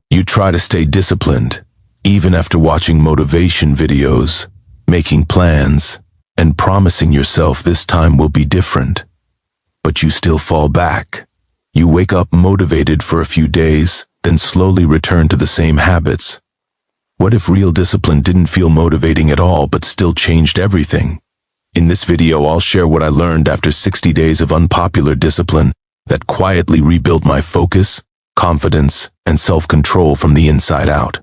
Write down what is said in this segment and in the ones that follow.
You try to stay disciplined, even after watching motivation videos, making plans, and promising yourself this time will be different. But you still fall back. You wake up motivated for a few days, then slowly return to the same habits. What if real discipline didn't feel motivating at all but still changed everything? In this video, I'll share what I learned after 60 days of unpopular discipline that quietly rebuilt my focus, confidence, and self-control from the inside out.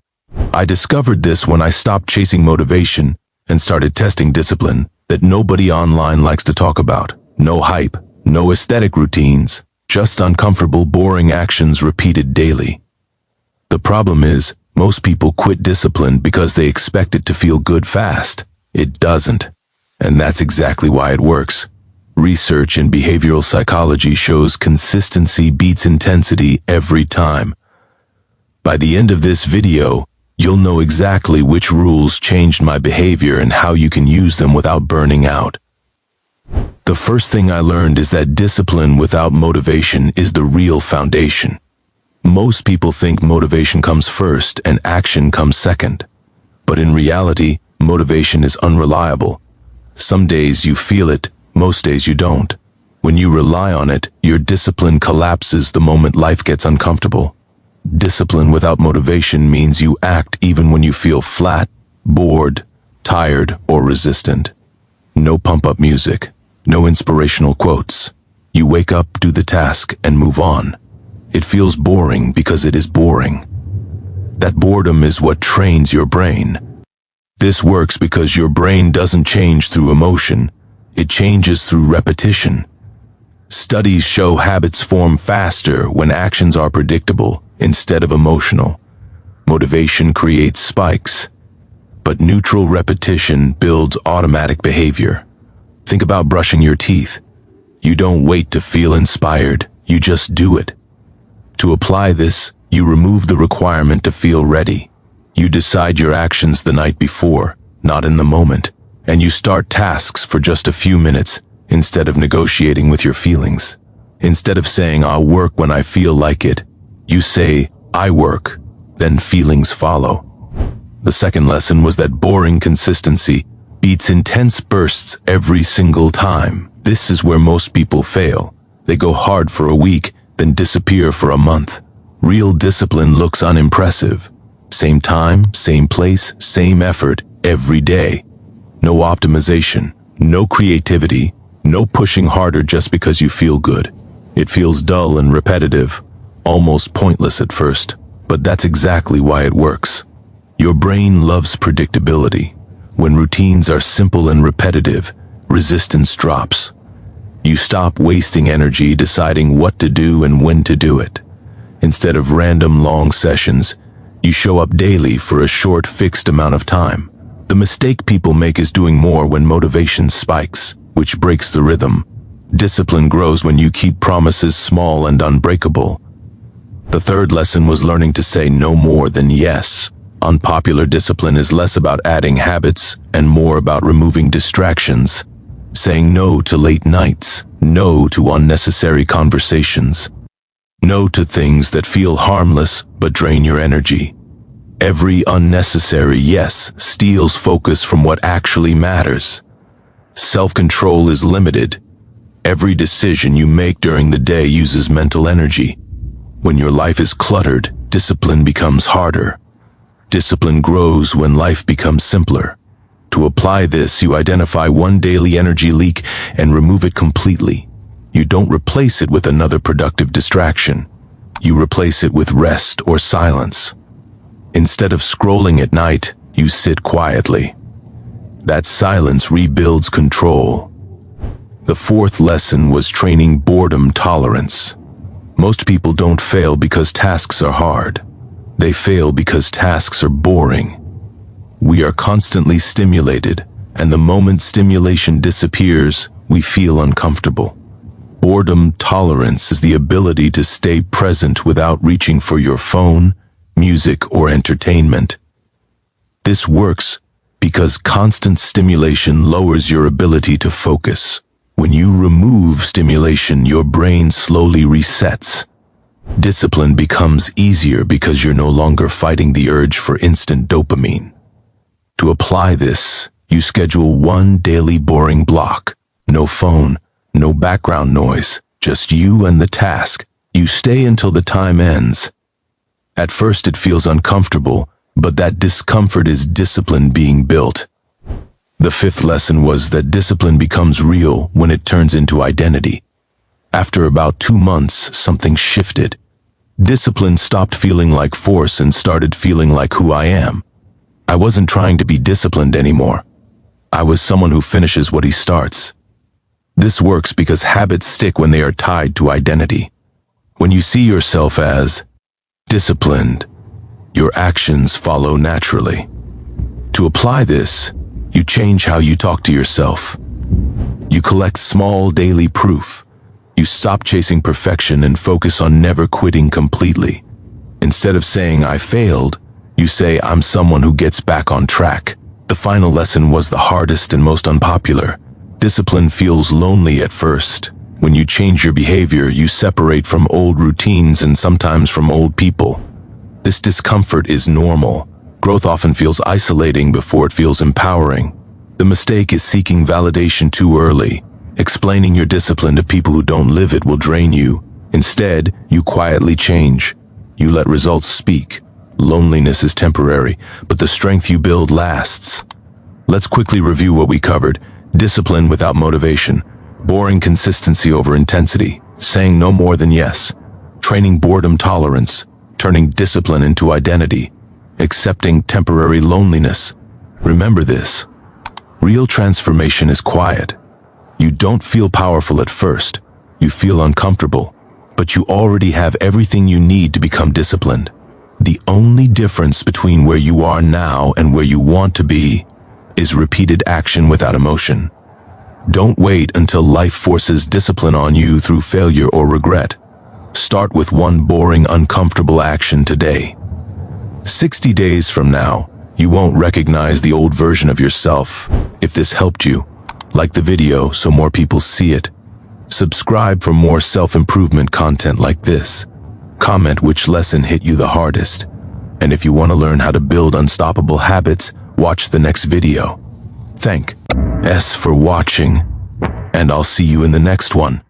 I discovered this when I stopped chasing motivation and started testing discipline that nobody online likes to talk about. No hype, no aesthetic routines, just uncomfortable, boring actions repeated daily. The problem is, most people quit discipline because they expect it to feel good fast. It doesn't. And that's exactly why it works. Research in behavioral psychology shows consistency beats intensity every time. By the end of this video, you'll know exactly which rules changed my behavior and how you can use them without burning out. The first thing I learned is that discipline without motivation is the real foundation. Most people think motivation comes first and action comes second. But in reality, motivation is unreliable. Some days you feel it, most days you don't. When you rely on it, your discipline collapses the moment life gets uncomfortable. Discipline without motivation means you act even when you feel flat, bored, tired, or resistant. No pump-up music, no inspirational quotes. You wake up, do the task, and move on. It feels boring because it is boring. That boredom is what trains your brain. This works because your brain doesn't change through emotion. It changes through repetition. Studies show habits form faster when actions are predictable instead of emotional. Motivation creates spikes, but neutral repetition builds automatic behavior. Think about brushing your teeth. You don't wait to feel inspired, you just do it. To apply this, you remove the requirement to feel ready. You decide your actions the night before, not in the moment, and you start tasks for just a few minutes instead of negotiating with your feelings. Instead of saying, "I'll work when I feel like it," you say, "I work," then feelings follow. The second lesson was that boring consistency beats intense bursts every single time. This is where most people fail. They go hard for a week, then disappear for a month. Real discipline looks unimpressive. Same time, same place, same effort, every day. No optimization, no creativity, no pushing harder just because you feel good. It feels dull and repetitive, almost pointless at first, but that's exactly why it works. Your brain loves predictability. When routines are simple and repetitive, resistance drops. You stop wasting energy deciding what to do and when to do it. Instead of random long sessions, you show up daily for a short fixed amount of time. The mistake people make is doing more when motivation spikes, which breaks the rhythm. Discipline grows when you keep promises small and unbreakable. The third lesson was learning to say no more than yes. Unpopular discipline is less about adding habits and more about removing distractions. Saying no to late nights, no to unnecessary conversations, no to things that feel harmless but drain your energy. Every unnecessary yes steals focus from what actually matters. Self-control is limited. Every decision you make during the day uses mental energy. When your life is cluttered, discipline becomes harder. Discipline grows when life becomes simpler. To apply this, you identify one daily energy leak and remove it completely. You don't replace it with another productive distraction. You replace it with rest or silence. Instead of scrolling at night, you sit quietly. That silence rebuilds control. The fourth lesson was training boredom tolerance. Most people don't fail because tasks are hard. They fail because tasks are boring. We are constantly stimulated, and the moment stimulation disappears, we feel uncomfortable. Boredom tolerance is the ability to stay present without reaching for your phone, music, or entertainment. This works because constant stimulation lowers your ability to focus. When you remove stimulation, your brain slowly resets. Discipline becomes easier because you're no longer fighting the urge for instant dopamine. To apply this, you schedule one daily boring block. No phone, no background noise, just you and the task. You stay until the time ends. At first it feels uncomfortable, but that discomfort is discipline being built. The fifth lesson was that discipline becomes real when it turns into identity. After about 2 months, something shifted. Discipline stopped feeling like force and started feeling like who I am. I wasn't trying to be disciplined anymore. I was someone who finishes what he starts. This works because habits stick when they are tied to identity. When you see yourself as disciplined, your actions follow naturally. To apply this, you change how you talk to yourself. You collect small daily proof. You stop chasing perfection and focus on never quitting completely. Instead of saying, I failed, you say, I'm someone who gets back on track. The final lesson was the hardest and most unpopular. Discipline feels lonely at first. When you change your behavior, you separate from old routines and sometimes from old people. This discomfort is normal. Growth often feels isolating before it feels empowering. The mistake is seeking validation too early. Explaining your discipline to people who don't live it will drain you. Instead, you quietly change. You let results speak. Loneliness is temporary, but the strength you build lasts. Let's quickly review what we covered. Discipline without motivation. Boring consistency over intensity. Saying no more than yes. Training boredom tolerance. Turning discipline into identity. Accepting temporary loneliness. Remember this. Real transformation is quiet. You don't feel powerful at first. You feel uncomfortable, but you already have everything you need to become disciplined. The only difference between where you are now and where you want to be is repeated action without emotion. Don't wait until life forces discipline on you through failure or regret. Start with one boring, uncomfortable action today. 60 days from now, you won't recognize the old version of yourself. If this helped you, like the video so more people see it. Subscribe for more self-improvement content like this. Comment which lesson hit you the hardest. And if you want to learn how to build unstoppable habits, watch the next video. Thanks for watching, and I'll see you in the next one.